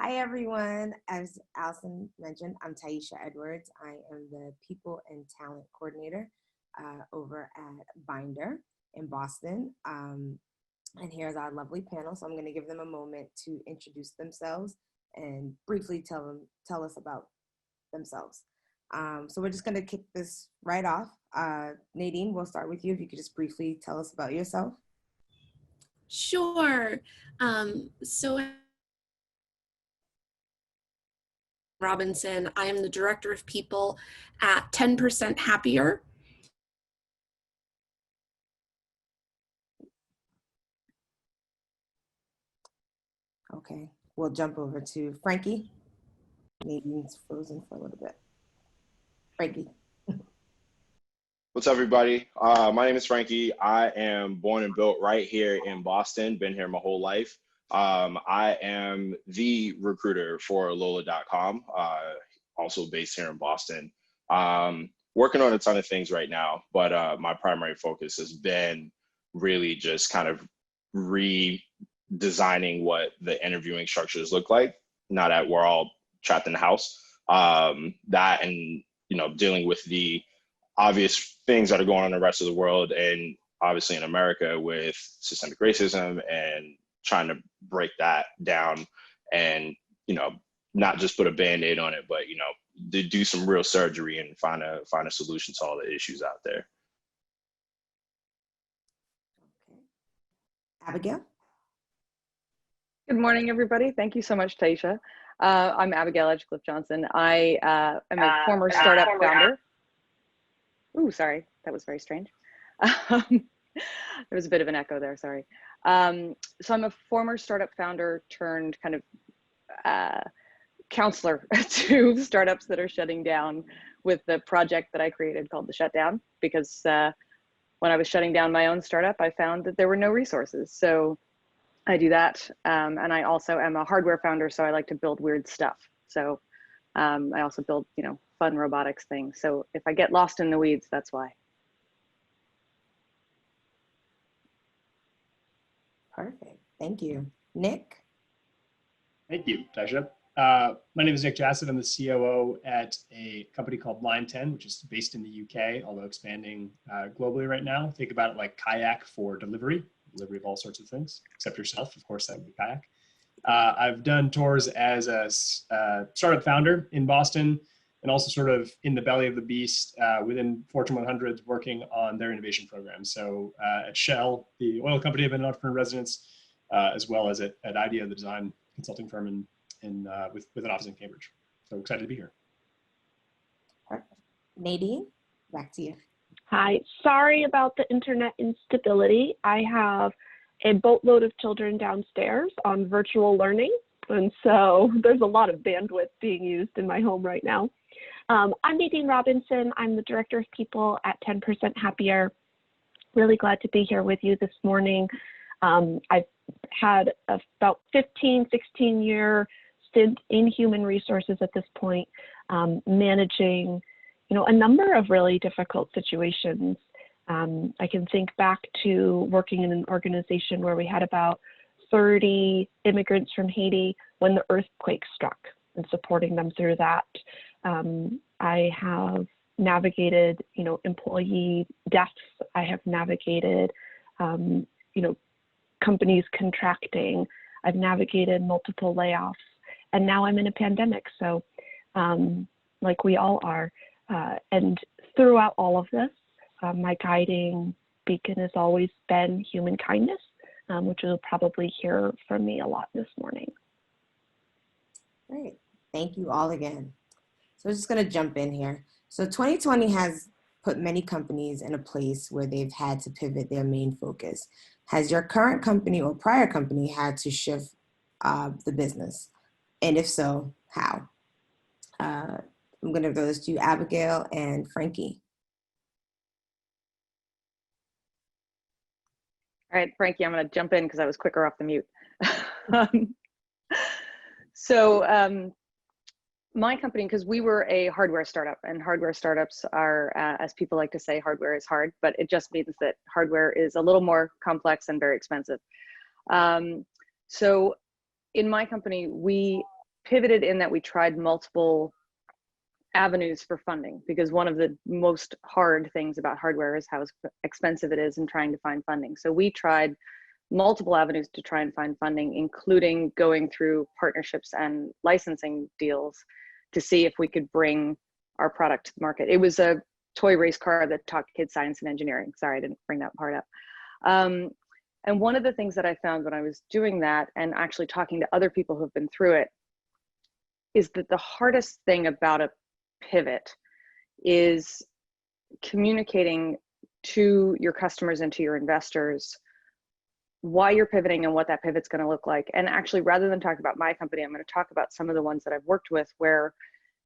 Hi, everyone. As Allison mentioned, I'm Taisha Edwards. I am the People and Talent Coordinator over at Binder in Boston. And here's our lovely panel. So I'm going to give them a moment to introduce themselves and briefly tell us about themselves. So we're just going to kick this right off. Nadine, we'll start with you. If you could just briefly tell us about yourself. Sure. So Robinson. I am the Director of People at 10% Happier. Okay, we'll jump over to Frankie. Nadine's frozen for a little bit. Frankie. What's up, everybody? My name is Frankie. I am born and built right here in Boston, been here my whole life. I am the recruiter for Lola.com, also based here in Boston. Working on a ton of things right now, but my primary focus has been really just kind of redesigning what the interviewing structures look like, now that we're all trapped in the house. That and, dealing with the obvious things that are going on in the rest of the world and obviously in America with systemic racism and trying to break that down and, not just put a Band-Aid on it, but, to do some real surgery and find a solution to all the issues out there. Okay. Abigail? Good morning, everybody. Thank you so much, Taisha. I'm Abigail Edgecliffe-Johnson. I am a former startup founder. Ooh, sorry, that was very strange. There was a bit of an echo there, sorry. So I'm a former startup founder turned kind of counselor to startups that are shutting down with the project that I created called The Shutdown, because when I was shutting down my own startup, I found that there were no resources. So I do that. And I also am a hardware founder, so I like to build weird stuff. So I also build, fun robotics things. So if I get lost in the weeds, that's why. Perfect. Thank you. Nick? Thank you, Taisha. My name is Nick Jassett. I'm the COO at a company called Line 10, which is based in the UK, although expanding globally right now. Think about it like Kayak for delivery of all sorts of things, except yourself, of course, that would be Kayak. I've done tours as a startup founder in Boston and also sort of in the belly of the beast within Fortune 100 working on their innovation program. So at Shell, the oil company, I've been an entrepreneur in residence, as well as at IDEA, the design consulting firm with an office in Cambridge. So excited to be here. Perfect. Nadine, back to you. Hi, sorry about the internet instability. I have a boatload of children downstairs on virtual learning, and so there's a lot of bandwidth being used in my home right now. I'm Nadine Robinson. I'm the Director of People at 10% Happier. Really glad to be here with you this morning. I've had about 16 year stint in human resources at this point, managing a number of really difficult situations. I can think back to working in an organization where we had about 30 immigrants from Haiti when the earthquake struck and supporting them through that. I have navigated, employee deaths. I have navigated, companies contracting. I've navigated multiple layoffs, and now I'm in a pandemic. So like we all are. And throughout all of this, my guiding beacon has always been human kindness, which you'll probably hear from me a lot this morning. Great. Thank you all again. So I'm just going to jump in here. So 2020 has put many companies in a place where they've had to pivot their main focus. Has your current company or prior company had to shift the business? And if so, how? I'm going to throw this to you, Abigail and Frankie. All right, Frankie, I'm going to jump in because I was quicker off the mute. So my company, because we were a hardware startup, and hardware startups are, as people like to say, hardware is hard, but it just means that hardware is a little more complex and very expensive. So in my company, we pivoted in that we tried multiple avenues for funding, because one of the most hard things about hardware is how expensive it is and trying to find funding. So we tried multiple avenues to try and find funding, including going through partnerships and licensing deals to see if we could bring our product to the market. It was a toy race car that taught kids science and engineering. Sorry, I didn't bring that part up. And one of the things that I found when I was doing that and actually talking to other people who've been through it is that the hardest thing about a pivot is communicating to your customers and to your investors why you're pivoting and what that pivot's going to look like. And actually, rather than talk about my company, I'm going to talk about some of the ones that I've worked with where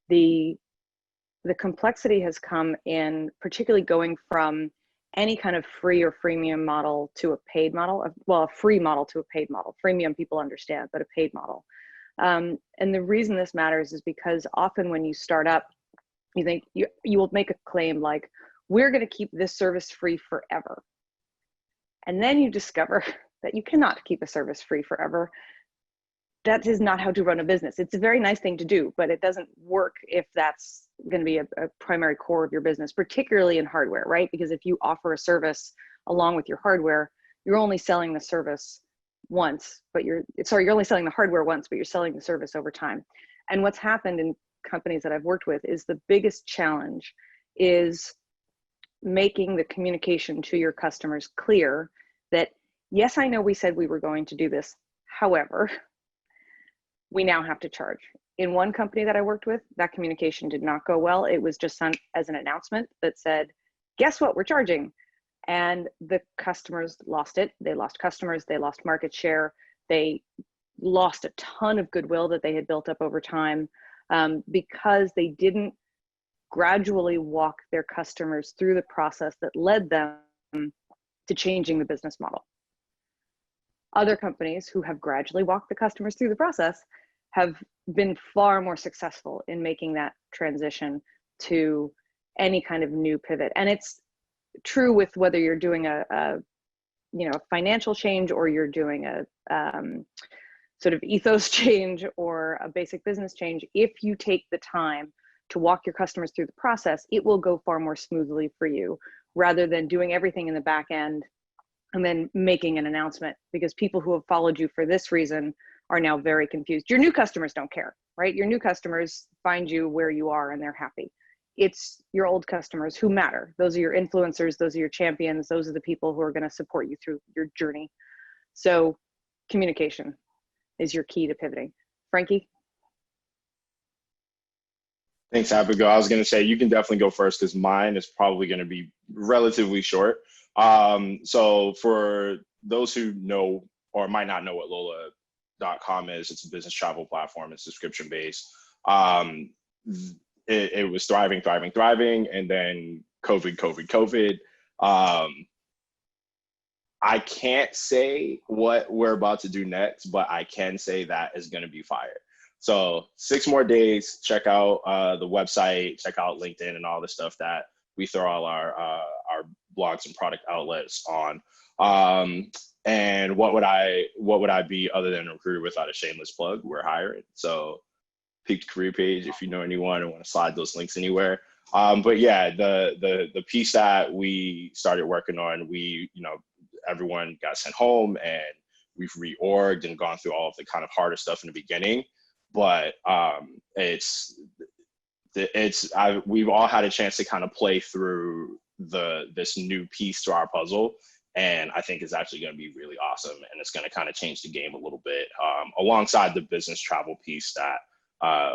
the complexity has come in, particularly going from any kind of free or freemium model to a paid model. Well, a free model to a paid model. Freemium people understand, but a paid model. And the reason this matters is because often when you start up, you think you will make a claim like, we're going to keep this service free forever. And then you discover that you cannot keep a service free forever. That is not how to run a business. It's a very nice thing to do, but it doesn't work if that's going to be a primary core of your business, particularly in hardware, right? Because if you offer a service along with your hardware, you're only selling the service once, but you're only selling the hardware once, but you're selling the service over time. And what's happened in companies that I've worked with is the biggest challenge is making the communication to your customers clear that, yes, I know we said we were going to do this. However, we now have to charge. In one company that I worked with, that communication did not go well. It was just sent as an announcement that said, guess what, we're charging. And the customers lost it. They lost customers, they lost market share. They lost a ton of goodwill that they had built up over time because they didn't gradually walk their customers through the process that led them to changing the business model. Other companies who have gradually walked the customers through the process have been far more successful in making that transition to any kind of new pivot. And it's true with whether you're doing a financial change or you're doing a sort of ethos change or a basic business change. If you take the time to walk your customers through the process, it will go far more smoothly for you rather than doing everything in the back end and then making an announcement, because people who have followed you for this reason are now very confused. Your new customers don't care, right? Your new customers find you where you are and they're happy. It's your old customers who matter. Those are your influencers, those are your champions, those are the people who are going to support you through your journey. So communication is your key to pivoting. Frankie? Thanks, Abigail. I was going to say, you can definitely go first because mine is probably going to be relatively short. So for those who know or might not know what Lola.com is, it's a business travel platform. It's subscription based. It was thriving. And then COVID. I can't say what we're about to do next, but I can say that is going to be fire. So 6 more days, check out the website, check out LinkedIn and all the stuff that we throw all our blogs and product outlets on. And what would I be other than a recruiter without a shameless plug? We're hiring. So peek the career page if you know anyone and want to slide those links anywhere. But yeah, the piece that we started working on, everyone got sent home and we've reorged and gone through all of the kind of harder stuff in the beginning. But we've all had a chance to kind of play through this new piece to our puzzle. And I think it's actually going to be really awesome. And it's going to kind of change the game a little bit alongside the business travel piece that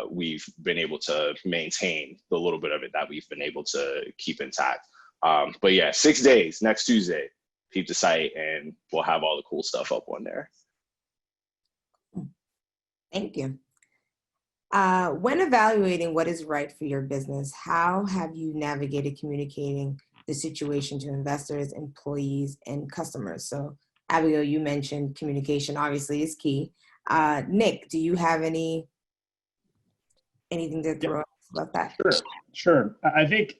we've been able to maintain, the little bit of it that we've been able to keep intact. But yeah, 6 days, next Tuesday, peep the site and we'll have all the cool stuff up on there. Thank you. When evaluating what is right for your business, how have you navigated communicating the situation to investors, employees, and customers? So Abigail, you mentioned communication obviously is key. Nick, do you have anything to throw about that? Sure. I think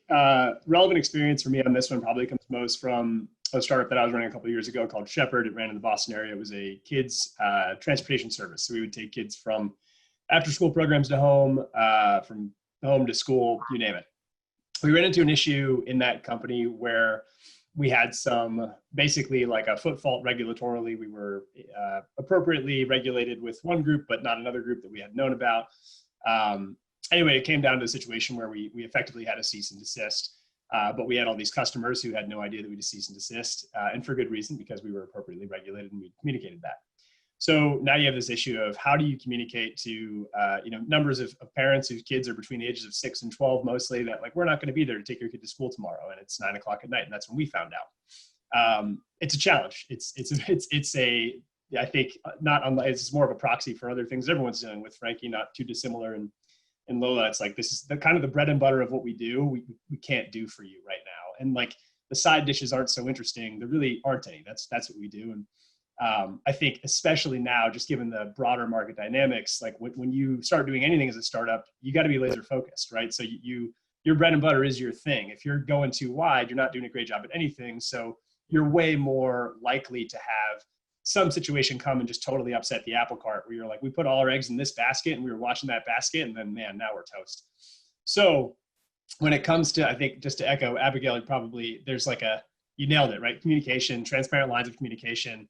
relevant experience for me on this one probably comes most from a startup that I was running a couple of years ago called Shepherd. It ran in the Boston area. It was a kids transportation service. So we would take kids from after school programs to home, from home to school, you name it. We ran into an issue in that company where we had some, basically like a foot fault regulatorily. We were appropriately regulated with one group, but not another group that we had known about. Anyway, it came down to a situation where we effectively had a cease and desist. But we had all these customers who had no idea that we cease and desist, and for good reason, because we were appropriately regulated and we communicated that. So now you have this issue of how do you communicate to numbers of parents whose kids are between the ages of 6 and 12 mostly, that like, we're not going to be there to take your kid to school tomorrow, and it's 9 o'clock at night, and that's when we found out. It's a challenge. I think not unlike, it's more of a proxy for other things everyone's dealing with, Frankie, not too dissimilar. And Lola, it's like, this is the kind of the bread and butter of what we do. We can't do for you right now. And like the side dishes aren't so interesting. There really aren't any. That's what we do. And I think especially now, just given the broader market dynamics, like when you start doing anything as a startup, you got to be laser focused, right? So your bread and butter is your thing. If you're going too wide, you're not doing a great job at anything. So you're way more likely to have some situation come and just totally upset the apple cart, where you're like, we put all our eggs in this basket and we were watching that basket, and then man, now we're toast. So when it comes to, I think, just to echo Abigail, there's like you nailed it, right? Communication, transparent lines of communication,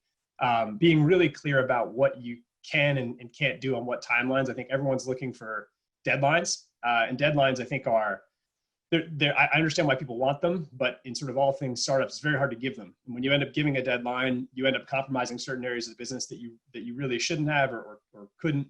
being really clear about what you can and can't do on what timelines. I think everyone's looking for deadlines, and deadlines I think are, I understand why people want them, but in sort of all things startups, it's very hard to give them. And when you end up giving a deadline, you end up compromising certain areas of the business that you really shouldn't have or couldn't,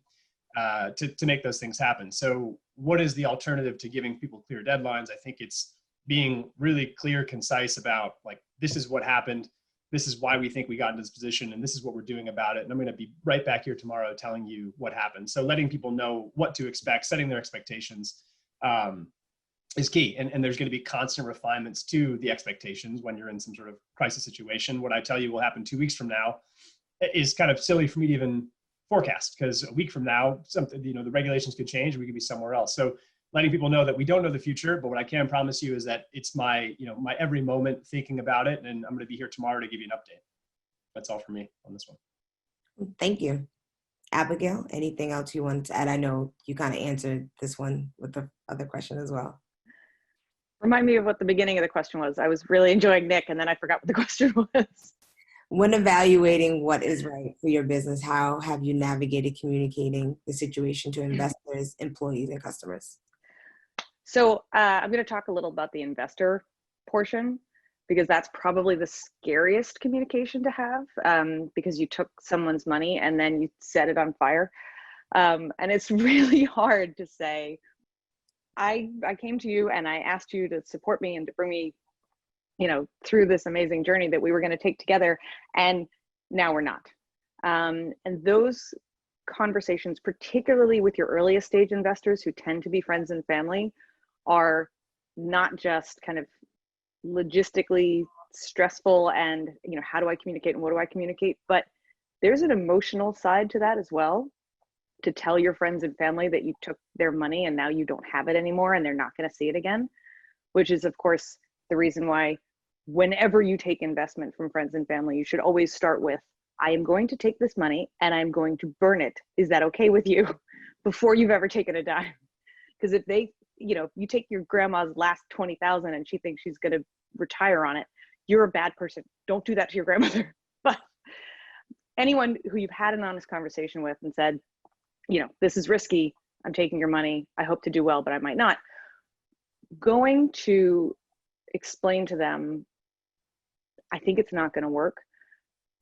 to make those things happen. So what is the alternative to giving people clear deadlines? I think it's being really clear, concise about like, this is what happened. This is why we think we got into this position, and this is what we're doing about it. And I'm going to be right back here tomorrow telling you what happened. So letting people know what to expect, setting their expectations, is key. And there's going to be constant refinements to the expectations when you're in some sort of crisis situation. What I tell you will happen 2 weeks from now is kind of silly for me to even forecast, because a week from now, something, the regulations could change. We could be somewhere else. So letting people know that we don't know the future, but what I can promise you is that it's my every moment thinking about it. And I'm going to be here tomorrow to give you an update. That's all for me on this one. Thank you. Abigail, anything else you wanted to add? I know you kind of answered this one with the other question as well. Remind me of what the beginning of the question was. I was really enjoying Nick, and then I forgot what the question was. When evaluating what is right for your business, how have you navigated communicating the situation to investors, employees, and customers? So I'm going to talk a little about the investor portion, because that's probably the scariest communication to have, because you took someone's money and then you set it on fire. And it's really hard to say, I came to you and I asked you to support me and to bring me, through this amazing journey that we were going to take together, and now we're not. And those conversations, particularly with your earliest stage investors who tend to be friends and family, are not just kind of logistically stressful and, how do I communicate and what do I communicate? But there's an emotional side to that as well. To tell your friends and family that you took their money and now you don't have it anymore and they're not going to see it again, which is of course the reason why whenever you take investment from friends and family, you should always start with, I am going to take this money and I'm going to burn it. Is that okay with you? Before you've ever taken a dime. Because if they, you take your grandma's last 20,000 and she thinks she's going to retire on it, you're a bad person. Don't do that to your grandmother. But anyone who you've had an honest conversation with and said, this is risky, I'm taking your money, I hope to do well, but I might not. Going to explain to them, I think it's not going to work,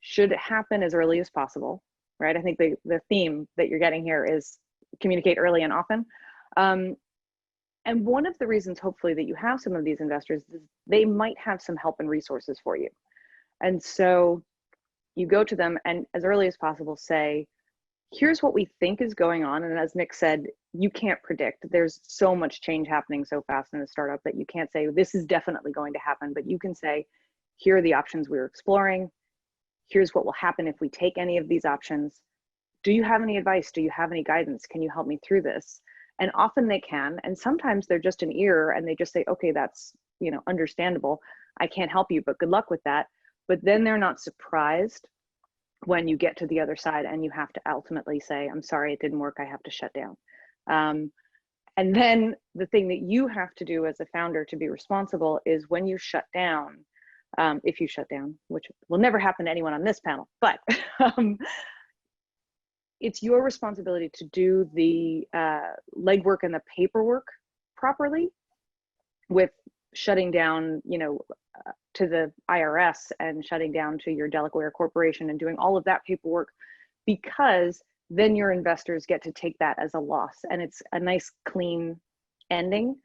should happen as early as possible, right? I think the theme that you're getting here is communicate early and often. And one of the reasons, hopefully, that you have some of these investors is they might have some help and resources for you. And so you go to them and as early as possible say, here's what we think is going on. And as Nick said, you can't predict. There's so much change happening so fast in a startup that you can't say, this is definitely going to happen, but you can say, here are the options we're exploring. Here's what will happen if we take any of these options. Do you have any advice? Do you have any guidance? Can you help me through this? And often they can, and sometimes they're just an ear and they just say, okay, that's, understandable. I can't help you, but good luck with that. But then they're not surprised when you get to the other side and you have to ultimately say, I'm sorry, it didn't work, I have to shut down. And then the thing that you have to do as a founder to be responsible is when you shut down, if you shut down, which will never happen to anyone on this panel, but it's your responsibility to do the legwork and the paperwork properly, with shutting down, to the IRS and shutting down to your Delaware corporation and doing all of that paperwork, because then your investors get to take that as a loss and it's a nice clean ending.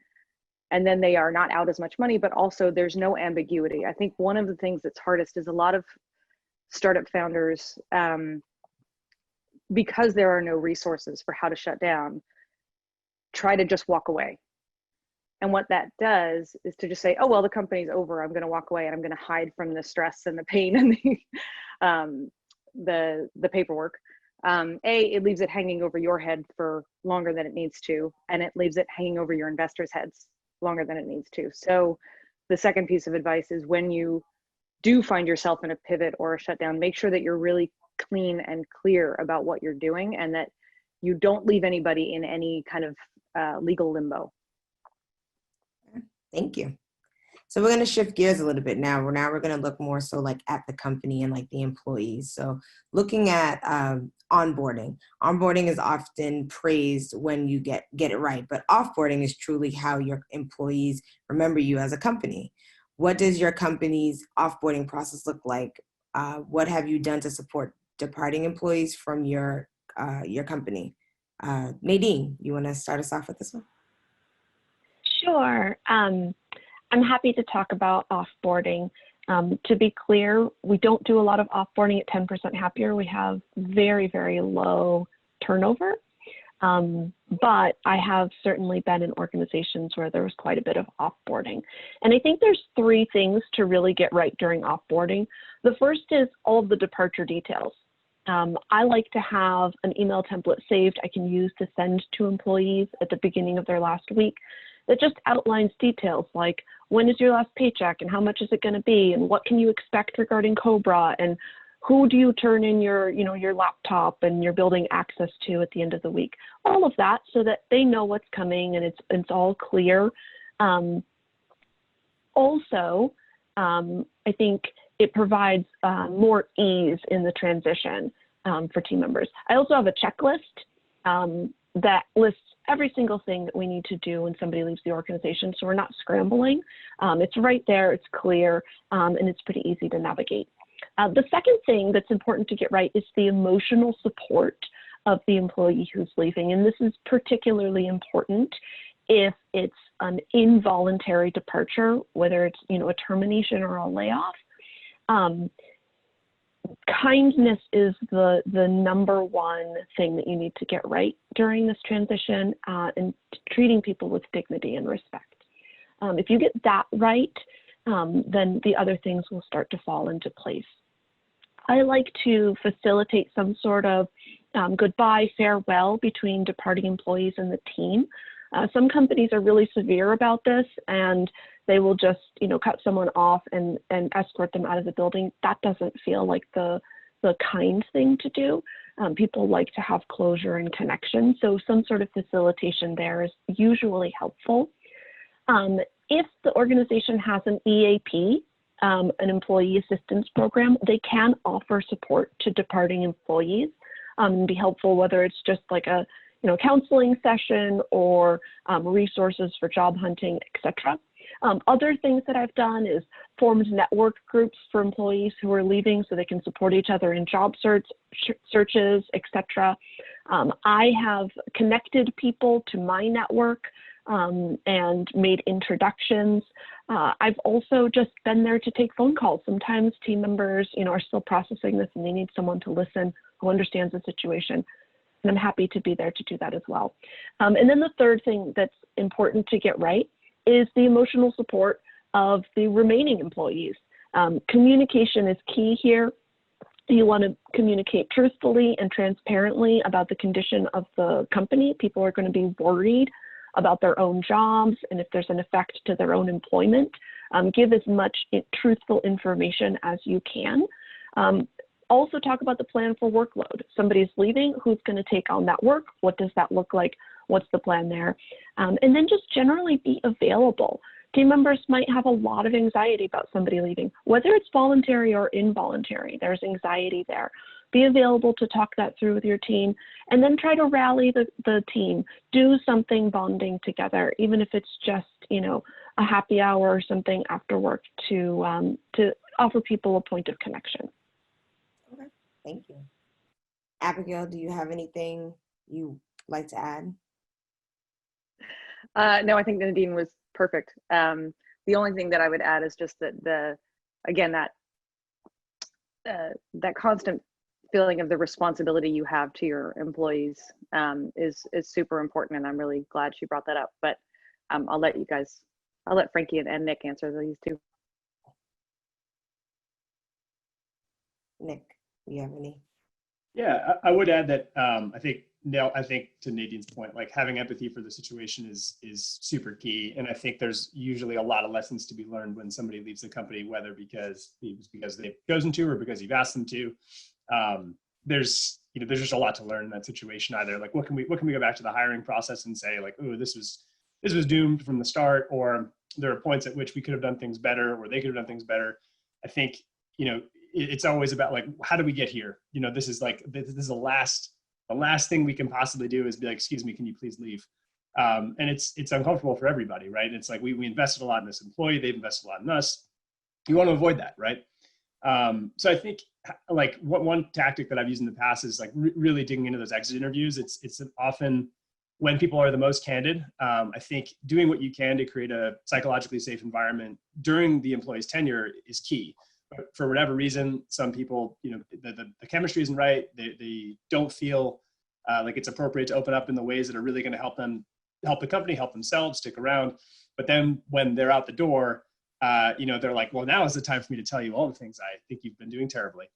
And then they are not out as much money, but also there's no ambiguity. I think one of the things that's hardest is a lot of startup founders, because there are no resources for how to shut down, try to just walk away. And what that does is to just say, oh, well, the company's over, I'm going to walk away and I'm going to hide from the stress and the pain and the paperwork. It leaves it hanging over your head for longer than it needs to, and it leaves it hanging over your investors' heads longer than it needs to. So the second piece of advice is, when you do find yourself in a pivot or a shutdown, make sure that you're really clean and clear about what you're doing and that you don't leave anybody in any kind of legal limbo. Thank you. So we're going to shift gears a little bit now. Now we're going to look more so like at the company and like the employees. So looking at onboarding. Onboarding is often praised when you get it right, but offboarding is truly how your employees remember you as a company. What does your company's offboarding process look like? What have you done to support departing employees from your company? Nadine, you want to start us off with this one? Sure. I'm happy to talk about offboarding. To be clear, we don't do a lot of offboarding at 10% Happier. We have very, very low turnover. But I have certainly been in organizations where there was quite a bit of offboarding. And I think there's three things to really get right during offboarding. The first is all of the departure details. I like to have an email template saved I can use to send to employees at the beginning of their last week that just outlines details like, when is your last paycheck and how much is it going to be and what can you expect regarding COBRA and who do you turn in your laptop and your building access to at the end of the week. All of that so that they know what's coming and it's all clear. Also, I think it provides more ease in the transition for team members. I also have a checklist that lists every single thing that we need to do when somebody leaves the organization, so we're not scrambling. It's right there, it's clear, and it's pretty easy to navigate. The second thing that's important to get right is the emotional support of the employee who's leaving, and this is particularly important if it's an involuntary departure, whether it's a termination or a layoff. Kindness is the number one thing that you need to get right during this transition, and treating people with dignity and respect. If you get that right, then the other things will start to fall into place. I like to facilitate some sort of goodbye, farewell between departing employees and the team. Some companies are really severe about this and they will just, cut someone off and escort them out of the building. That doesn't feel like the kind thing to do. People like to have closure and connection. So some sort of facilitation there is usually helpful. If the organization has an EAP, an employee assistance program, they can offer support to departing employees and be helpful, whether it's just like a counseling session or resources for job hunting, etc. Other things that I've done is formed network groups for employees who are leaving so they can support each other in job searches, etc. I have connected people to my network and made introductions. I've also just been there to take phone calls. Sometimes team members, are still processing this and they need someone to listen who understands the situation. And I'm happy to be there to do that as well. And then the third thing that's important to get right is the emotional support of the remaining employees. Communication is key here. You want to communicate truthfully and transparently about the condition of the company. People are going to be worried about their own jobs and if there's an effect to their own employment. Give as much truthful information as you can. Also talk about the plan for workload. Somebody's leaving, who's going to take on that work? What does that look like? What's the plan there? And then just generally be available. Team members might have a lot of anxiety about somebody leaving, whether it's voluntary or involuntary. There's anxiety there. Be available to talk that through with your team, and then try to rally the team. Do something bonding together, even if it's just, you know, a happy hour or something after work to offer people a point of connection. Okay, thank you. Abigail, do you have anything you like to add? No, I think Nadine was perfect. The only thing that I would add is just that that constant feeling of the responsibility you have to your employees is super important, and I'm really glad she brought that up. But I'll let Frankie and Nick answer these two. Nick, do you have any? Yeah, I would add that I think to Nadine's point, like having empathy for the situation is super key. And I think there's usually a lot of lessons to be learned when somebody leaves the company, whether because they've chosen to or because you've asked them to. There's just a lot to learn in that situation. Either like what can we go back to the hiring process and say like, oh, this was doomed from the start, or there are points at which we could have done things better, or they could have done things better. I think, it's always about like, how do we get here? This is the last thing we can possibly do is be like, excuse me, can you please leave? And it's uncomfortable for everybody, right? It's like we invested a lot in this employee, they've invested a lot in us. You want to avoid that, right? So I think like one tactic that I've used in the past is like really digging into those exit interviews. It's often when people are the most candid. I think doing what you can to create a psychologically safe environment during the employee's tenure is key. But for whatever reason, some people, the chemistry isn't right. They don't feel like it's appropriate to open up in the ways that are really going to help the company, help themselves, stick around. But then when they're out the door, they're like, well, now is the time for me to tell you all the things I think you've been doing terribly.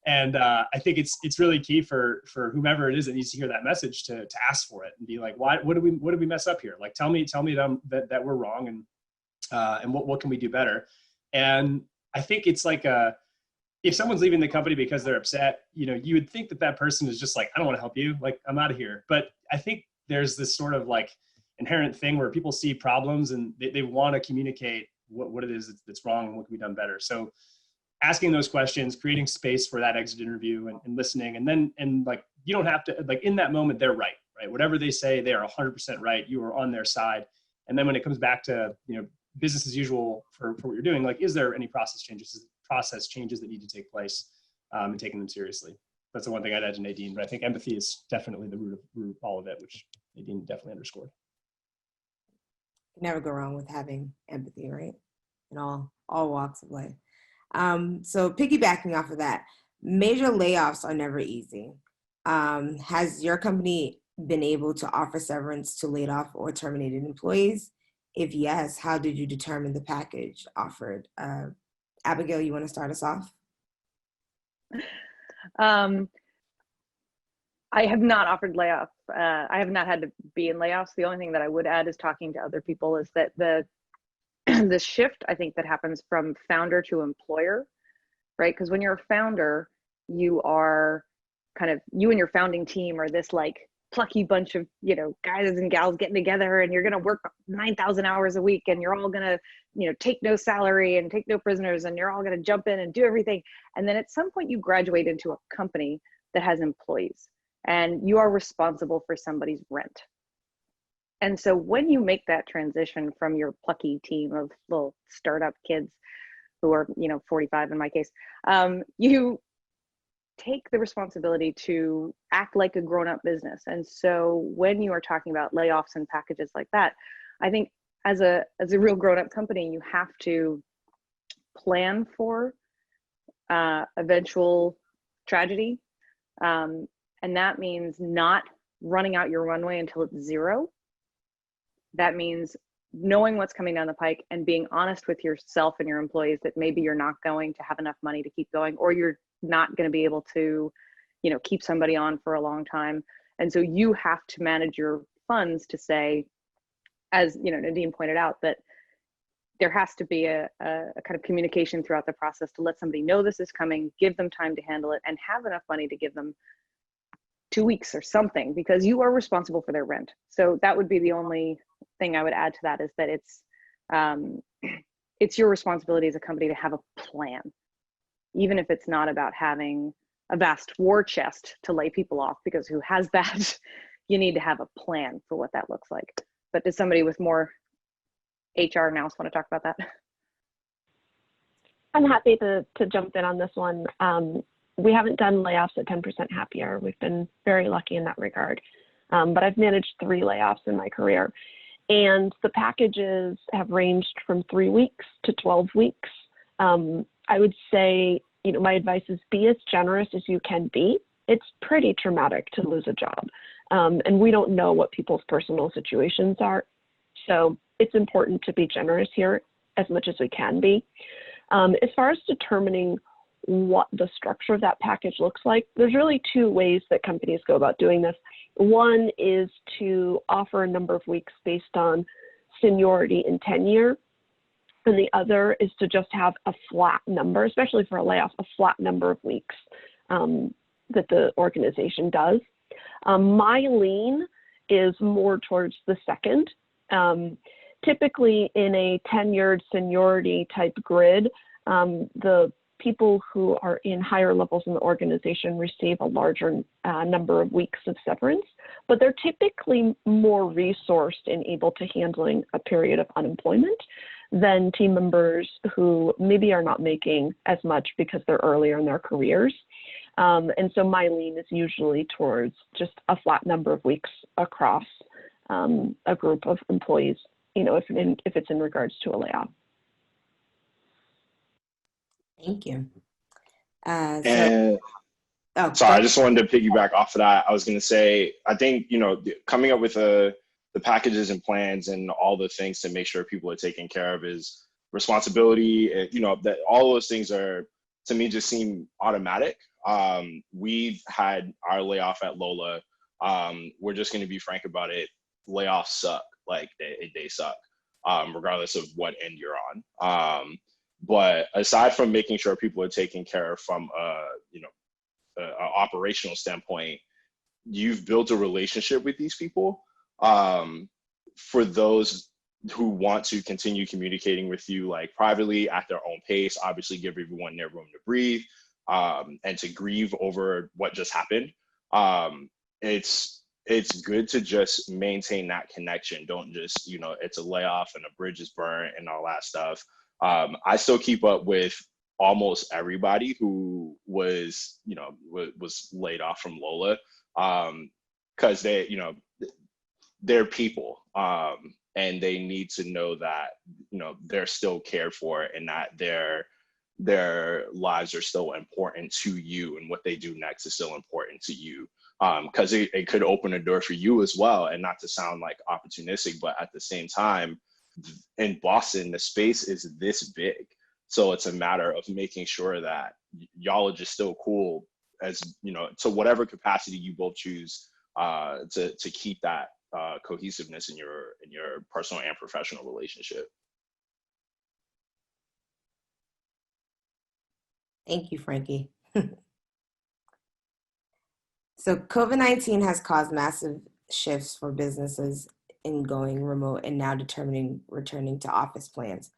And I think it's really key for whomever it is that needs to hear that message to ask for it and be like, what did we mess up here? Like, tell me that we're wrong, and what can we do better? And I think it's like if someone's leaving the company because they're upset, you would think that person is just like, I don't want to help you. Like, I'm out of here. But I think there's this sort of like inherent thing where people see problems and they want to communicate what it is that's wrong and what can be done better. So asking those questions, creating space for that exit interview and listening. And like, you don't have to, like, in that moment, they're right? Whatever they say, they are 100% right. You are on their side. And then when it comes back to, business as usual for what you're doing, like, is there any process changes that need to take place, and taking them seriously? That's the one thing I'd add to Nadine, but I think empathy is definitely the root of all of it, which Nadine definitely underscored. You never go wrong with having empathy, right? In all walks of life. So piggybacking off of that, major layoffs are never easy. Has your company been able to offer severance to laid off or terminated employees? If yes, how did you determine the package offered? Abigail, you want to start us off? I have not offered layoff. I have not had to be in layoffs. The only thing that I would add is talking to other people is that the shift, I think, that happens from founder to employer, right? Because when you're a founder, you are you and your founding team are this like plucky bunch of, guys and gals getting together, and you're going to work 9,000 hours a week, and you're all going to, take no salary and take no prisoners, and you're all going to jump in and do everything. And then at some point you graduate into a company that has employees, and you are responsible for somebody's rent. And so when you make that transition from your plucky team of little startup kids who are, 45 in my case, you take the responsibility to act like a grown-up business. And so when you are talking about layoffs and packages like that, I think as a real grown-up company, you have to plan for eventual tragedy. And that means not running out your runway until it's zero. That means knowing what's coming down the pike and being honest with yourself and your employees that maybe you're not going to have enough money to keep going, or you're not going to be able to, keep somebody on for a long time. And so you have to manage your funds to say, as Nadine pointed out, that there has to be a kind of communication throughout the process to let somebody know this is coming, give them time to handle it, and have enough money to give them 2 weeks or something, because you are responsible for their rent. So that would be the only thing I would add to that, is that it's your responsibility as a company to have a plan, even if it's not about having a vast war chest to lay people off, because who has that? You need to have a plan for what that looks like. But does somebody with more HR nous want to talk about that? I'm happy to jump in on this one. We haven't done layoffs at 10% happier. We've been very lucky in that regard. But I've managed 3 layoffs in my career. And the packages have ranged from 3 weeks to 12 weeks. I would say, my advice is be as generous as you can be. It's pretty traumatic to lose a job. And we don't know what people's personal situations are. So it's important to be generous here as much as we can be. As far as determining what the structure of that package looks like, there's really 2 ways that companies go about doing this. One is to offer a number of weeks based on seniority and tenure. And the other is to just have a flat number, especially for a layoff, a flat number of weeks that the organization does. My lean is more towards the second. Typically in a tenured seniority type grid, the people who are in higher levels in the organization receive a larger number of weeks of severance, but they're typically more resourced and able to handling a period of unemployment than team members who maybe are not making as much because they're earlier in their careers. And so my lean is usually towards just a flat number of weeks across a group of employees, if it's in regards to a layoff. Thank you. Sorry, I just wanted to piggyback off of that. I was going to say, I think, coming up with the packages and plans and all the things to make sure people are taken care of is responsibility. That all those things are, to me, just seem automatic. We've had our layoff at Lola. We're just going to be frank about it. Layoffs suck. Like they suck, regardless of what end you're on. But aside from making sure people are taken care of from an operational standpoint, you've built a relationship with these people. For those who want to continue communicating with you, like privately at their own pace, obviously give everyone their room to breathe, and to grieve over what just happened. It's good to just maintain that connection. Don't just, it's a layoff and a bridge is burnt and all that stuff. I still keep up with almost everybody who was laid off from Lola, because they're people, and they need to know that they're still cared for and that their lives are still important to you, and what they do next is still important to you, because it could open a door for you as well. And not to sound like opportunistic, but at the same time, in Boston, the space is this big. So it's a matter of making sure that y'all are just still cool, as to whatever capacity you both choose, to keep that cohesiveness in your personal and professional relationship. Thank you, Frankie. So COVID-19 has caused massive shifts for businesses in going remote and now determining returning to office plans.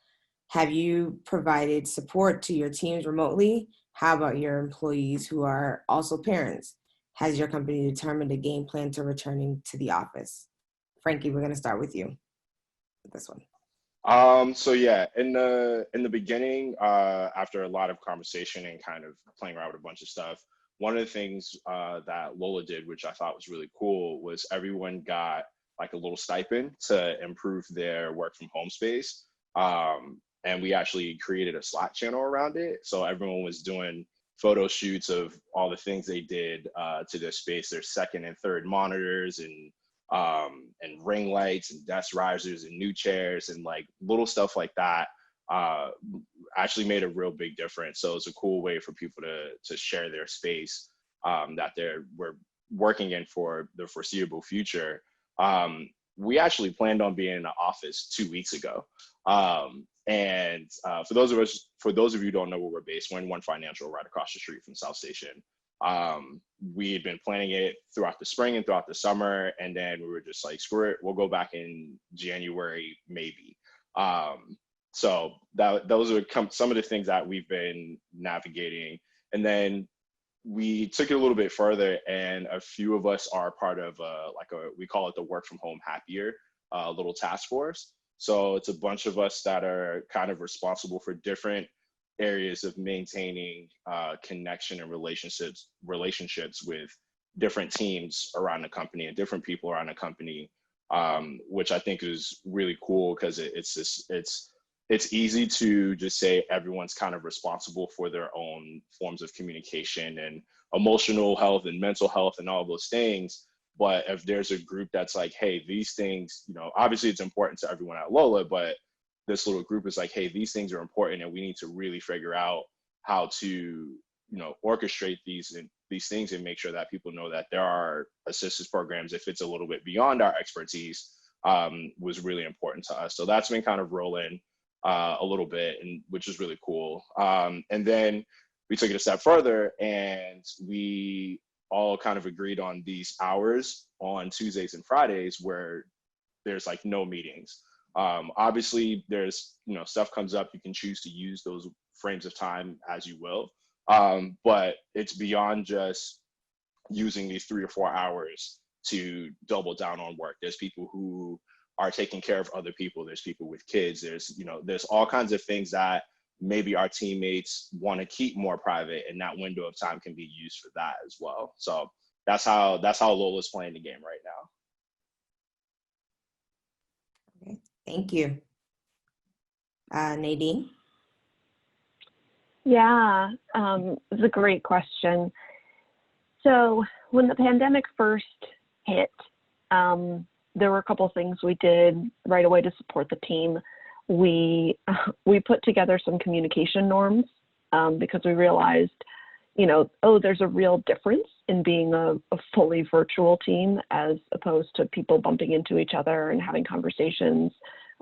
Have you provided support to your teams remotely? How about your employees who are also parents? Has your company determined a game plan to returning to the office? Frankie, we're going to start with you with this one. So yeah, in the beginning, after a lot of conversation and kind of playing around with a bunch of stuff, one of the things that Lola did, which I thought was really cool, was everyone got like a little stipend to improve their work from home space. And we actually created a Slack channel around it. So everyone was doing photo shoots of all the things they did to their space, their second and third monitors, and ring lights and desk risers and new chairs and like little stuff like that. Actually made a real big difference. So it's a cool way for people to share their space that we're working in for the foreseeable future. We actually planned on being in the office 2 weeks ago. And for those of you who don't know where we're based, we're in One Financial, right across the street from South Station. We had been planning it throughout the spring and throughout the summer, and then we were just like, screw it, we'll go back in January maybe. So those are some of the things that we've been navigating. And then we took it a little bit further, and a few of us are part of we call it the Work from Home Happier little task force. So it's a bunch of us that are kind of responsible for different areas of maintaining connection and relationships with different teams around the company and different people around the company, which I think is really cool, because it's easy to just say everyone's kind of responsible for their own forms of communication and emotional health and mental health and all those things. But if there's a group that's like, hey, these things, obviously it's important to everyone at Lola, but this little group is like, hey, these things are important, and we need to really figure out how to, orchestrate these things and make sure that people know that there are assistance programs if it's a little bit beyond our expertise, was really important to us. So that's been kind of rolling a little bit, and which is really cool. And then we took it a step further, and we all kind of agreed on these hours on Tuesdays and Fridays where there's like no meetings. Obviously there's, stuff comes up, you can choose to use those frames of time as you will. But it's beyond just using these 3 or 4 hours to double down on work. There's people who are taking care of other people. There's people with kids. There's all kinds of things that maybe our teammates want to keep more private, and that window of time can be used for that as well. So that's how Lola's playing the game right now. Okay, thank you. Nadine? Yeah, it's a great question. So when the pandemic first hit, there were a couple of things we did right away to support the team. We put together some communication norms because we realized, there's a real difference in being a fully virtual team as opposed to people bumping into each other and having conversations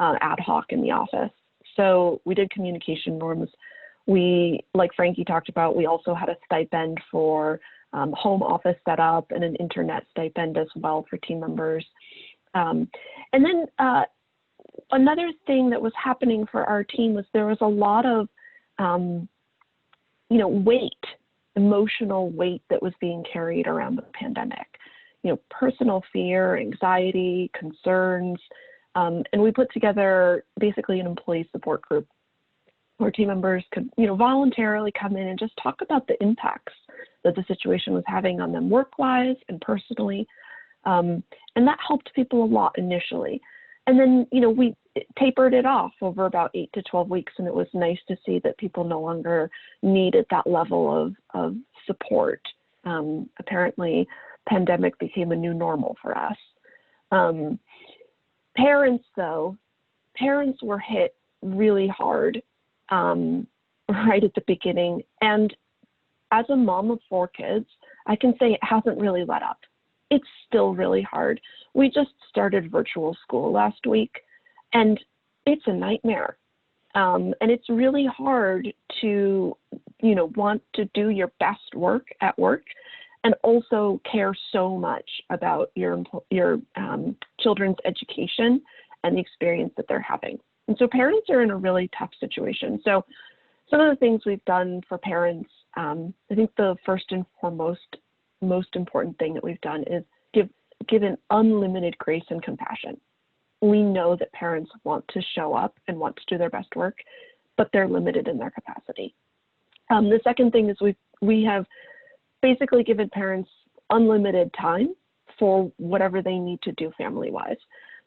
ad hoc in the office. So we did communication norms. We, like Frankie talked about, we also had a stipend for home office setup and an internet stipend as well for team members. And then another thing that was happening for our team was there was a lot of, emotional weight that was being carried around the pandemic. Personal fear, anxiety, concerns, and we put together basically an employee support group where team members could, voluntarily come in and just talk about the impacts that the situation was having on them work-wise and personally. And that helped people a lot initially. And then, we tapered it off over about 8 to 12 weeks, and it was nice to see that people no longer needed that level of support. Apparently, pandemic became a new normal for us. Parents were hit really hard right at the beginning. And as a mom of 4 kids, I can say it hasn't really let up. It's still really hard. We just started virtual school last week, and it's a nightmare. And it's really hard to, want to do your best work at work and also care so much about your children's education and the experience that they're having. And so parents are in a really tough situation. So some of the things we've done for parents, I think the first and foremost, most important thing that we've done is give an unlimited grace and compassion. We know that parents want to show up and want to do their best work, but they're limited in their capacity. The second thing is we have basically given parents unlimited time for whatever they need to do family-wise.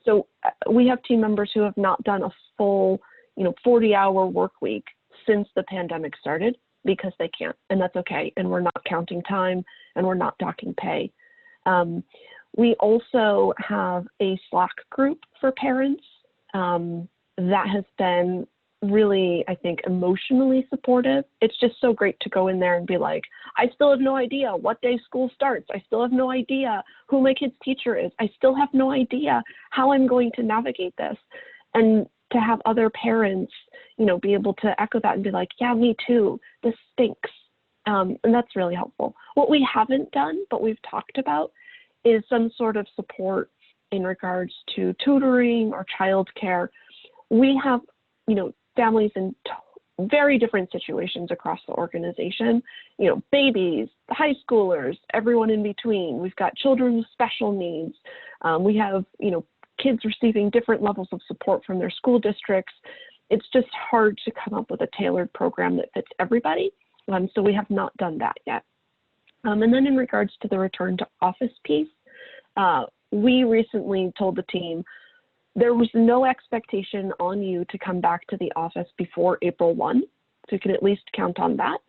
So we have team members who have not done a full, 40-hour work week since the pandemic started because they can't, and that's okay. And we're not counting time, and we're not docking pay. We also have a Slack group for parents that has been really, I think, emotionally supportive. It's just so great to go in there and be like, I still have no idea what day school starts. I still have no idea who my kid's teacher is. I still have no idea how I'm going to navigate this. And to have other parents, be able to echo that and be like, yeah, me too, this stinks. And that's really helpful. What we haven't done, but we've talked about, is some sort of support in regards to tutoring or childcare. We have, families in very different situations across the organization, babies, high schoolers, everyone in between. We've got children with special needs. We have, kids receiving different levels of support from their school districts. It's just hard to come up with a tailored program that fits everybody. So we have not done that yet. And then in regards to the return to office piece, we recently told the team there was no expectation on you to come back to the office before April 1, so you can at least count on that.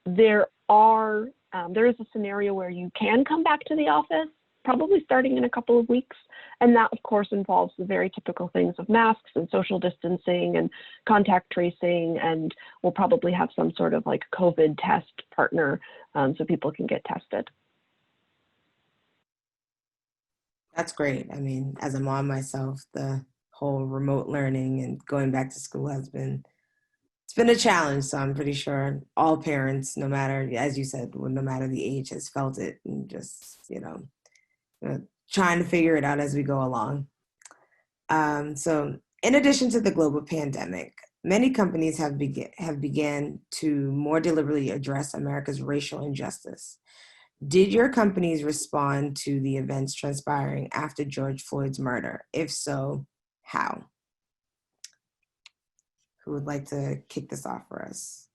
There is a scenario where you can come back to the office, probably starting in a couple of weeks. And that, of course, involves the very typical things of masks and social distancing and contact tracing. And we'll probably have some sort of like COVID test partner so people can get tested. That's great. I mean, as a mom myself, the whole remote learning and going back to school it's been a challenge. So I'm pretty sure all parents, no matter, as you said, no matter the age, has felt it and just, trying to figure it out as we go along. So in addition to the global pandemic, many companies have began to more deliberately address America's racial injustice. Did your companies respond to the events transpiring after George Floyd's murder? If so, how? Who would like to kick this off for us?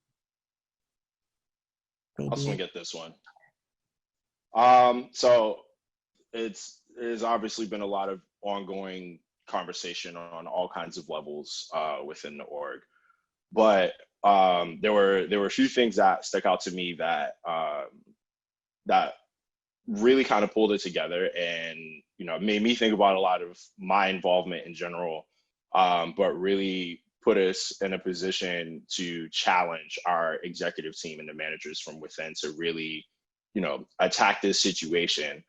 I'll swing at this one. So there's obviously been a lot of ongoing conversation on all kinds of levels within the org, but there were a few things that stuck out to me that really kind of pulled it together and made me think about a lot of my involvement in general, but really put us in a position to challenge our executive team and the managers from within to really attack this situation.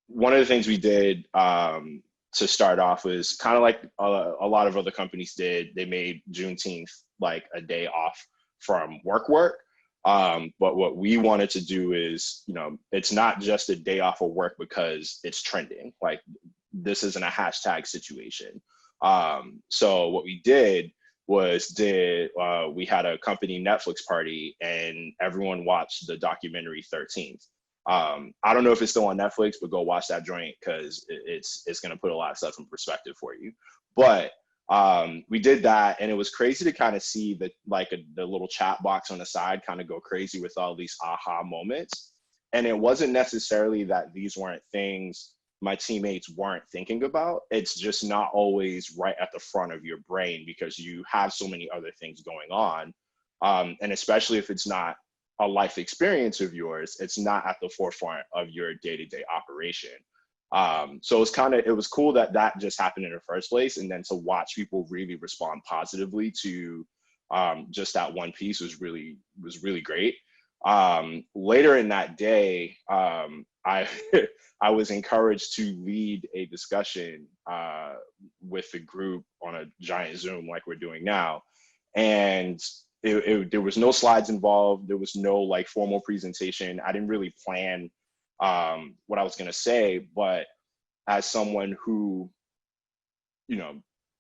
One of the things we did to start off was kind of like a lot of other companies did. They made Juneteenth like a day off from work. But what we wanted to do is, it's not just a day off of work because it's trending. Like, this isn't a hashtag situation. So what we did was we had a company Netflix party and everyone watched the documentary 13th. I don't know if it's still on Netflix, but go watch that joint because it's going to put a lot of stuff in perspective for you. But we did that, and it was crazy to kind of see the little chat box on the side kind of go crazy with all these aha moments. And it wasn't necessarily that these weren't things my teammates weren't thinking about. It's just not always right at the front of your brain because you have so many other things going on. And especially if it's not a life experience of yours, it's not at the forefront of your day-to-day operation. So it was cool that just happened in the first place, and then to watch people really respond positively to just that one piece was really great. Later in that day, I was encouraged to lead a discussion with the group on a giant Zoom like we're doing now, and there was no slides involved. There was no like formal presentation. I didn't really plan what I was going to say, but as someone who,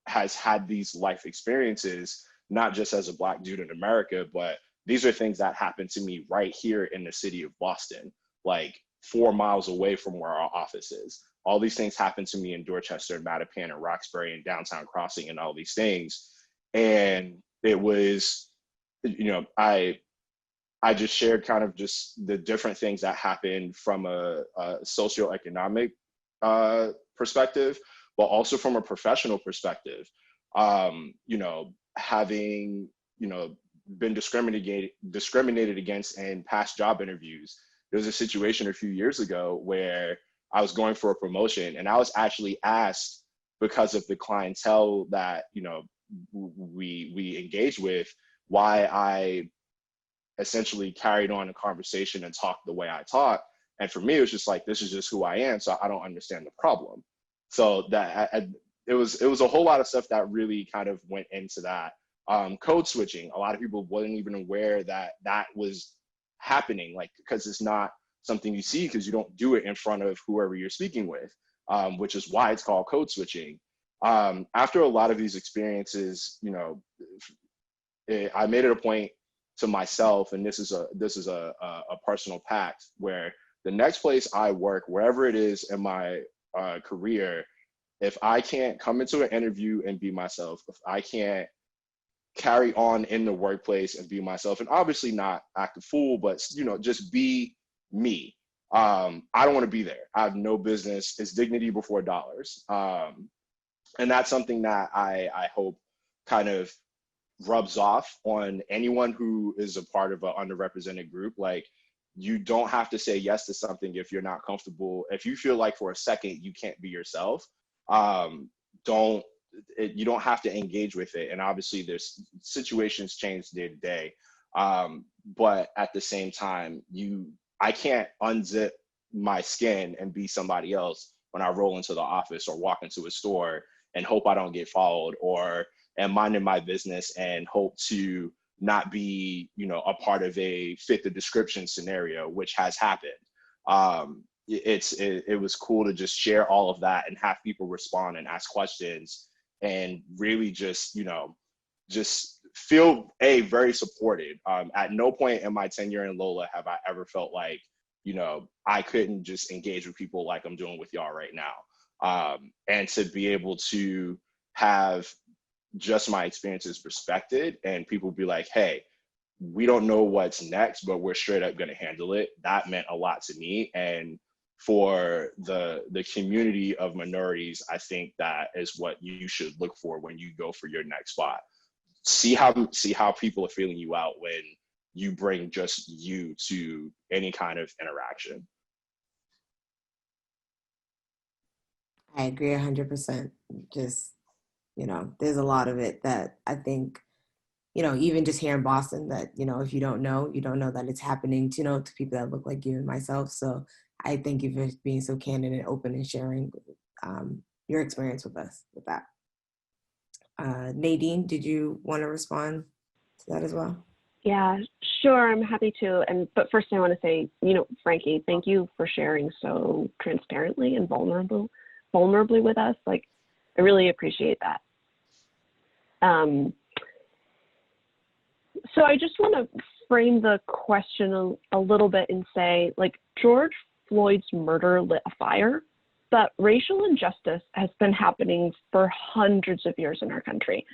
has had these life experiences, not just as a Black dude in America, but these are things that happened to me right here in the city of Boston, like 4 miles away from where our office is. All these things happened to me in Dorchester and Mattapan and Roxbury and Downtown Crossing and all these things. And it was, I just shared kind of just the different things that happened from a socioeconomic perspective, but also from a professional perspective. Having, been discriminated against in past job interviews. There was a situation a few years ago where I was going for a promotion and I was actually asked, because of the clientele that, we engaged with, why I essentially carried on a conversation and talked the way I talk. And for me, it was just like, this is just who I am. So I don't understand the problem. So that it was a whole lot of stuff that really kind of went into that. Code switching. A lot of people wasn't even aware that that was happening, like, because it's not something you see because you don't do it in front of whoever you're speaking with, which is why it's called code switching. After a lot of these experiences, you know, I made it a point to myself, and this is a personal pact, where the next place I work, wherever it is in my career, if I can't come into an interview and be myself, if I can't carry on in the workplace and be myself, and obviously not act a fool, but, you know, just be me, I don't want to be there. I have no business. It's dignity before dollars. And that's something that I hope kind of rubs off on anyone who is a part of an underrepresented group. Like, you don't have to say yes to something if you're not comfortable. If you feel like for a second you can't be yourself, you don't have to engage with it. And obviously there's situations change day to day, but at the same time, I can't unzip my skin and be somebody else when I roll into the office or walk into a store and hope I don't get followed, or am minding my business and hope to not be, you know, a part of a fit the description scenario, which has happened. It was cool to just share all of that and have people respond and ask questions and really just, you know, just feel very supported. At no point in my tenure in Lola have I ever felt like, you know, I couldn't just engage with people like I'm doing with y'all right now. And to be able to have just my experiences respected and people be like, hey, we don't know what's next, but we're straight up going to handle it. That meant a lot to me. And for the community of minorities, I think that is what you should look for when you go for your next spot. See how people are feeling you out when you bring just you to any kind of interaction. I agree 100%. Just, you know, there's a lot of it that I think, you know, even just here in Boston, that, you know, if you don't know that it's happening to, you know, to people that look like you and myself. So I thank you for being so candid and open and sharing your experience with us with that. Nadine, did you want to respond to that as well? Yeah, sure. I'm happy to. But first I want to say, you know, Frankie, thank you for sharing so transparently and vulnerably with us. Like, I really appreciate that. So I just want to frame the question a little bit and say, like, George Floyd's murder lit a fire, but racial injustice has been happening for hundreds of years in our country.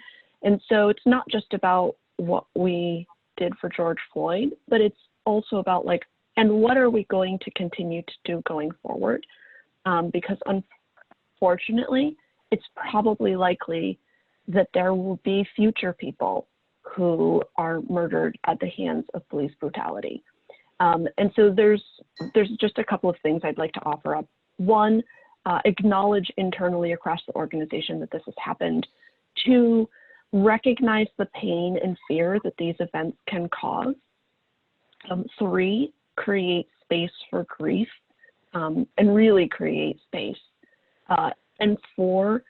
And so it's not just about what we did for George Floyd, but it's also about, like, and what are we going to continue to do going forward? Because unfortunately, it's probably likely that there will be future people who are murdered at the hands of police brutality. And so there's just a couple of things I'd like to offer up. One, acknowledge internally across the organization that this has happened. Two, recognize the pain and fear that these events can cause. Three, create space for grief, and really create space. And four,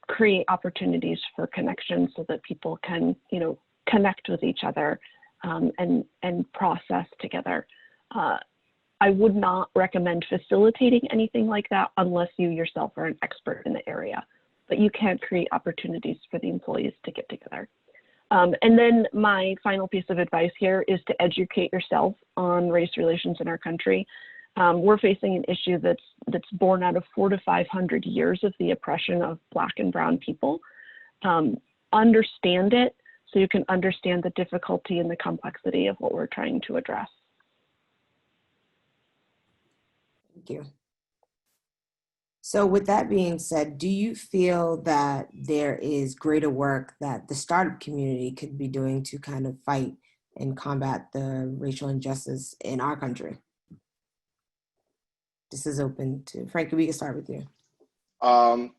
create opportunities for connection so that people can, you know, connect with each other and process together. I would not recommend facilitating anything like that unless you yourself are an expert in the area, but you can create opportunities for the employees to get together. And then my final piece of advice here is to educate yourself on race relations in our country. We're facing an issue that's born out of 400 to 500 years of the oppression of Black and Brown people. Understand it so you can understand the difficulty and the complexity of what we're trying to address. Thank you. So with that being said, do you feel that there is greater work that the startup community could be doing to kind of fight and combat the racial injustice in our country? This is open to Frankie. We can start with you.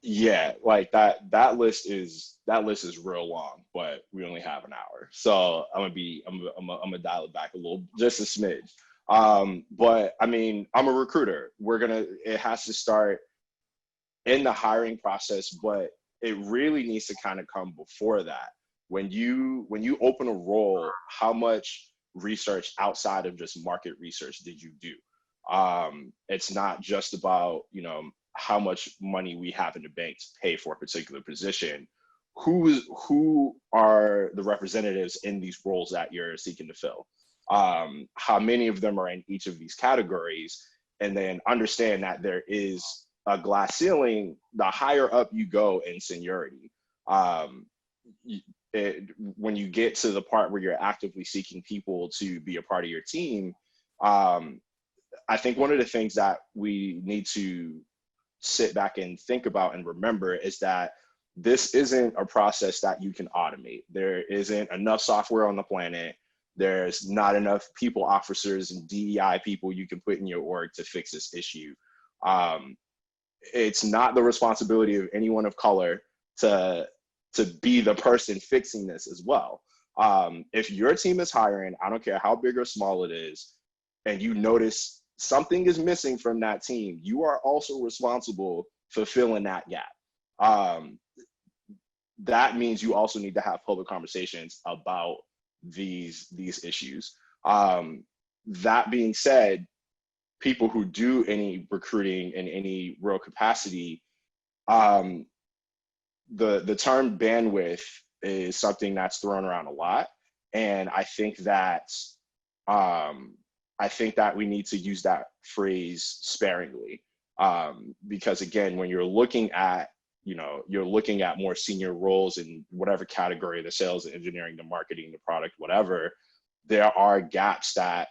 Yeah, like that list is real long, but we only have an hour, so I'm gonna dial it back a little, just a smidge. But I mean, I'm a recruiter. It has to start in the hiring process, but it really needs to kind of come before that. When you open a role, how much research outside of just market research did you do? It's not just about, you know, how much money we have in the bank to pay for a particular position. Who are the representatives in these roles that you're seeking to fill? How many of them are in each of these categories? And then understand that there is a glass ceiling the higher up you go in seniority. When you get to the part where you're actively seeking people to be a part of your team, I think one of the things that we need to sit back and think about and remember is that this isn't a process that you can automate. There isn't enough software on the planet. There's not enough people officers and DEI people you can put in your org to fix this issue. It's not the responsibility of anyone of color to be the person fixing this as well. If your team is hiring, I don't care how big or small it is, and you notice something is missing from that team, you are also responsible for filling that gap. That means you also need to have public conversations about these issues. That being said, people who do any recruiting in any real capacity, the term bandwidth is something that's thrown around a lot, and I think that we need to use that phrase sparingly, because again, when you're looking at more senior roles in whatever category, the sales, the engineering, the marketing, the product, whatever, there are gaps that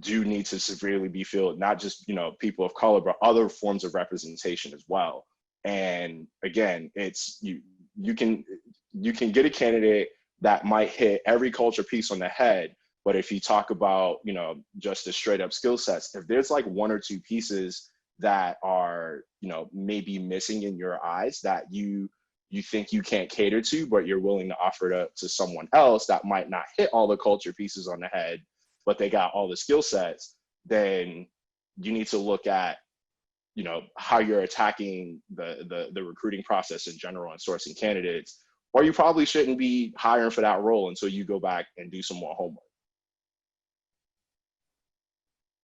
do need to severely be filled, not just, you know, people of color, but other forms of representation as well. And again, it's you can get a candidate that might hit every culture piece on the head, but if you talk about, you know, just the straight up skill sets, if there's like one or two pieces that are, you know, maybe missing in your eyes that you think you can't cater to, but you're willing to offer to someone else that might not hit all the culture pieces on the head, but they got all the skill sets, then you need to look at, you know, how you're attacking the recruiting process in general and sourcing candidates, or you probably shouldn't be hiring for that role until you go back and do some more homework.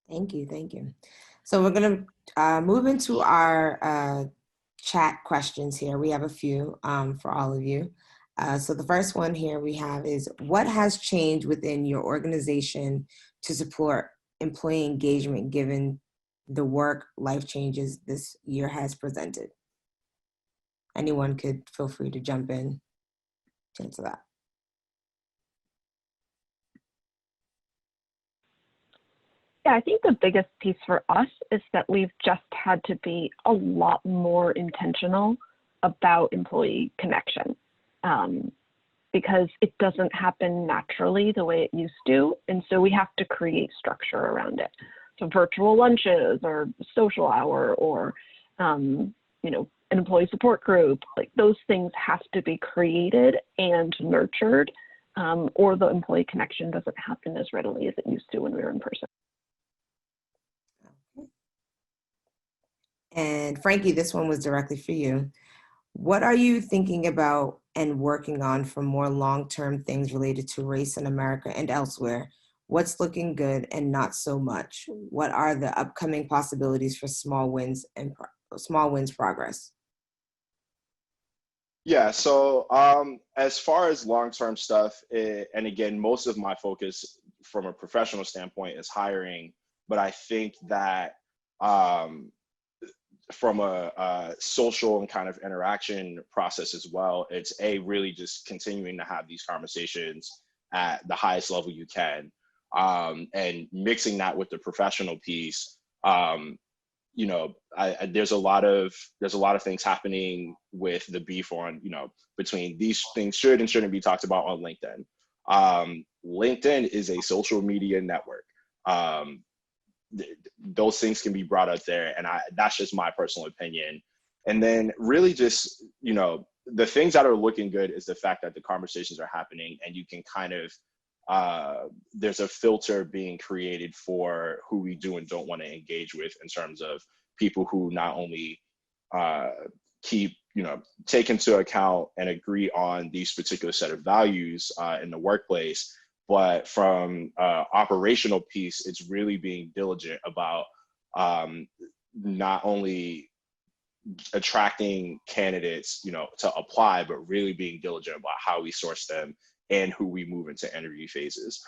Thank you. So we're going to move into our chat questions here. We have a few for all of you. So the first one here we have is, what has changed within your organization to support employee engagement given the work life changes this year has presented? Anyone could feel free to jump in to answer that. Yeah, I think the biggest piece for us is that we've just had to be a lot more intentional about employee connection, because it doesn't happen naturally the way it used to. And so we have to create structure around it. So virtual lunches or social hour or, you know, an employee support group, like those things have to be created and nurtured, or the employee connection doesn't happen as readily as it used to when we were in person. And Frankie, this one was directly for you. What are you thinking about and working on for more long-term things related to race in America and elsewhere? What's looking good and not so much? What are the upcoming possibilities for small wins progress? Yeah, so as far as long-term stuff, and again, most of my focus from a professional standpoint is hiring, but I think that from a social and kind of interaction process as well, it's really just continuing to have these conversations at the highest level you can, and mixing that with the professional piece. You know, there's a lot of things happening with the beef on, you know, between these things should and shouldn't be talked about on LinkedIn. LinkedIn is a social media network. Those things can be brought up there, and that's just my personal opinion. And then really just, you know, the things that are looking good is the fact that the conversations are happening, and you can kind of there's a filter being created for who we do and don't want to engage with, in terms of people who not only keep take into account and agree on these particular set of values in the workplace. But from operational piece, it's really being diligent about not only attracting candidates, to apply, but really being diligent about how we source them and who we move into interview phases.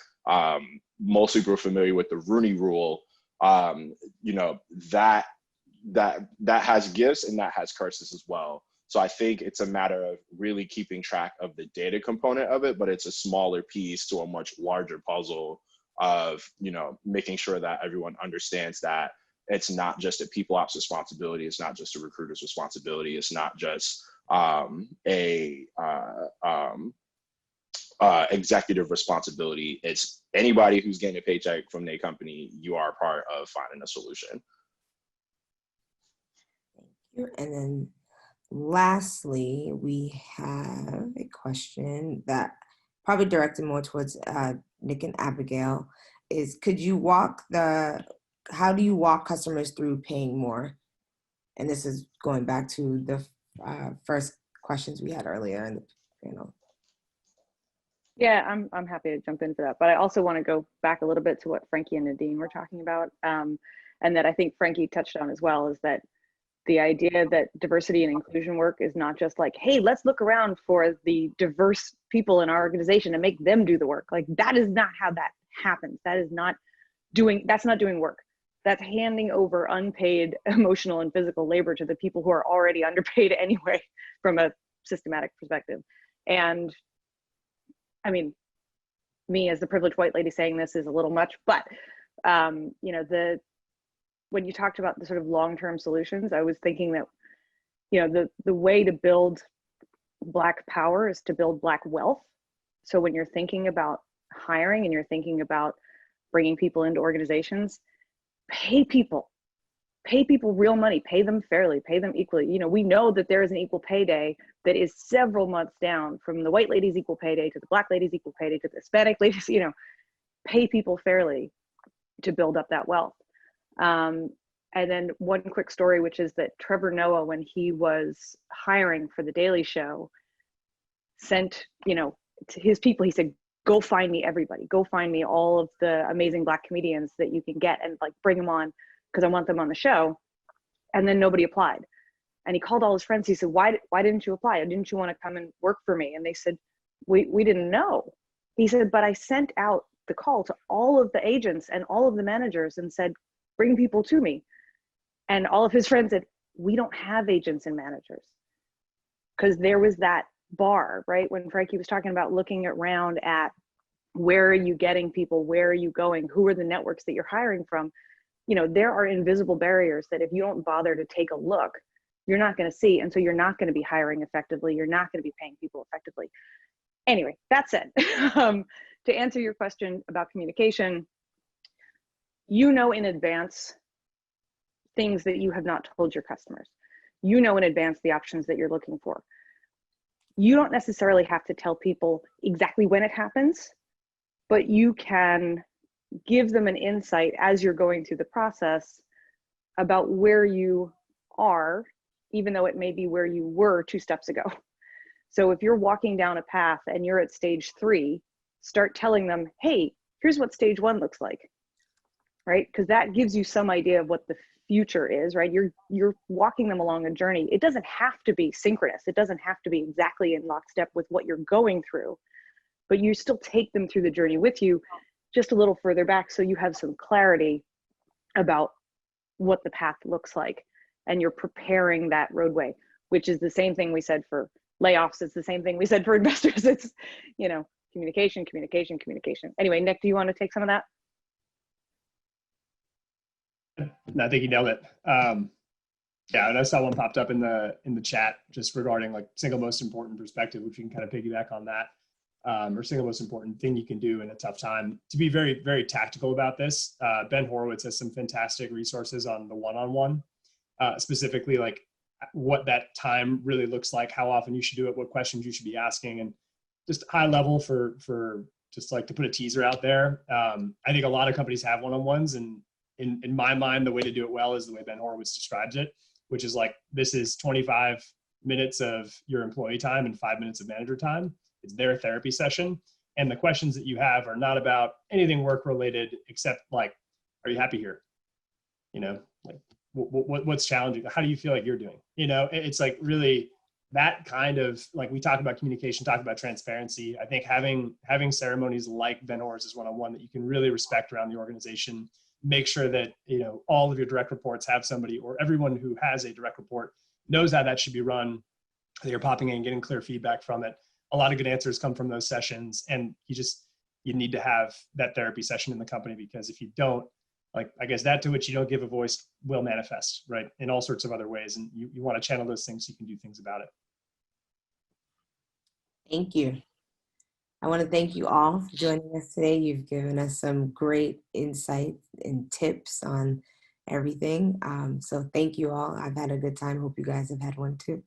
Most people are familiar with the Rooney Rule. That has gifts and that has curses as well. So I think it's a matter of really keeping track of the data component of it, but it's a smaller piece to a much larger puzzle of, making sure that everyone understands that it's not just a people ops responsibility. It's not just a recruiter's responsibility. It's not just executive responsibility. It's anybody who's getting a paycheck from their company. You are a part of finding a solution. Thank you. And then lastly, we have a question that probably directed more towards Nick and Abigail is, how do you walk customers through paying more? And this is going back to the first questions we had earlier in the panel. Yeah, I'm happy to jump in for that. But I also want to go back a little bit to what Frankie and Nadine were talking about. And that I think Frankie touched on as well, is that the idea that diversity and inclusion work is not just like, hey, let's look around for the diverse people in our organization and make them do the work. Like, that is not how that happens. That's not doing work. That's handing over unpaid emotional and physical labor to the people who are already underpaid anyway, from a systematic perspective. And I mean, me as the privileged white lady saying this is a little much, but when you talked about the sort of long-term solutions, I was thinking that, the way to build Black power is to build Black wealth. So when you're thinking about hiring and you're thinking about bringing people into organizations, pay people real money, pay them fairly, pay them equally. We know that there is an equal pay day that is several months down from the white lady's equal pay day to the Black lady's equal pay day to the Hispanic ladies, pay people fairly to build up that wealth. And then one quick story, which is that Trevor Noah, when he was hiring for The Daily Show, sent, to his people, he said, go find me everybody, go find me all of the amazing Black comedians that you can get and bring them on, because I want them on the show. And then nobody applied. And he called all his friends. He said, why didn't you apply? Didn't you want to come and work for me? And they said, we didn't know. He said, but I sent out the call to all of the agents and all of the managers and said, bring people to me. And all of his friends said, we don't have agents and managers. Because there was that bar, right? When Frankie was talking about looking around at where are you getting people, where are you going, who are the networks that you're hiring from? There are invisible barriers that if you don't bother to take a look, you're not going to see. And so you're not going to be hiring effectively. You're not going to be paying people effectively. Anyway, that said, to answer your question about communication, in advance things that you have not told your customers. In advance the options that you're looking for. You don't necessarily have to tell people exactly when it happens, but you can give them an insight as you're going through the process about where you are, even though it may be where you were 2 steps ago. So if you're walking down a path and you're at stage 3, start telling them, hey, here's what stage 1 looks like, right? Because that gives you some idea of what the future is, right? You're walking them along a journey. It doesn't have to be synchronous. It doesn't have to be exactly in lockstep with what you're going through, but you still take them through the journey with you just a little further back, so you have some clarity about what the path looks like, and you're preparing that roadway, which is the same thing we said for layoffs. It's the same thing we said for investors. It's, communication. Anyway, Nick, do you want to take some of that? No, I think you nailed it. Yeah, and I saw one popped up in the chat just regarding single most important perspective, which we can kind of piggyback on that. Or single most important thing you can do in a tough time. To be very, very tactical about this, Ben Horowitz has some fantastic resources on the one-on-one, specifically what that time really looks like, how often you should do it, what questions you should be asking, and just high level for just to put a teaser out there. I think a lot of companies have one-on-ones, and in my mind, the way to do it well is the way Ben Horowitz describes it, which is this is 25 minutes of your employee time and 5 minutes of manager time. It's their therapy session. And the questions that you have are not about anything work related, except like, are you happy here? You know, like what's challenging? How do you feel like you're doing? You know, it's like really that kind of, like, we talk about communication, talk about transparency. I think having ceremonies like Ben Orr's one-on-one that you can really respect around the organization, make sure that, you know, all of your direct reports have somebody, or everyone who has a direct report knows how that should be run, that you're popping in, getting clear feedback from it. A lot of good answers come from those sessions, and you need to have that therapy session in the company, because if you don't, like, I guess that to which you don't give a voice will manifest, right, in all sorts of other ways, and you want to channel those things so you can do things about it. Thank you. I want to thank you all for joining us today. You've given us some great insights and tips on everything. So thank you all. I've had a good time. Hope you guys have had one too.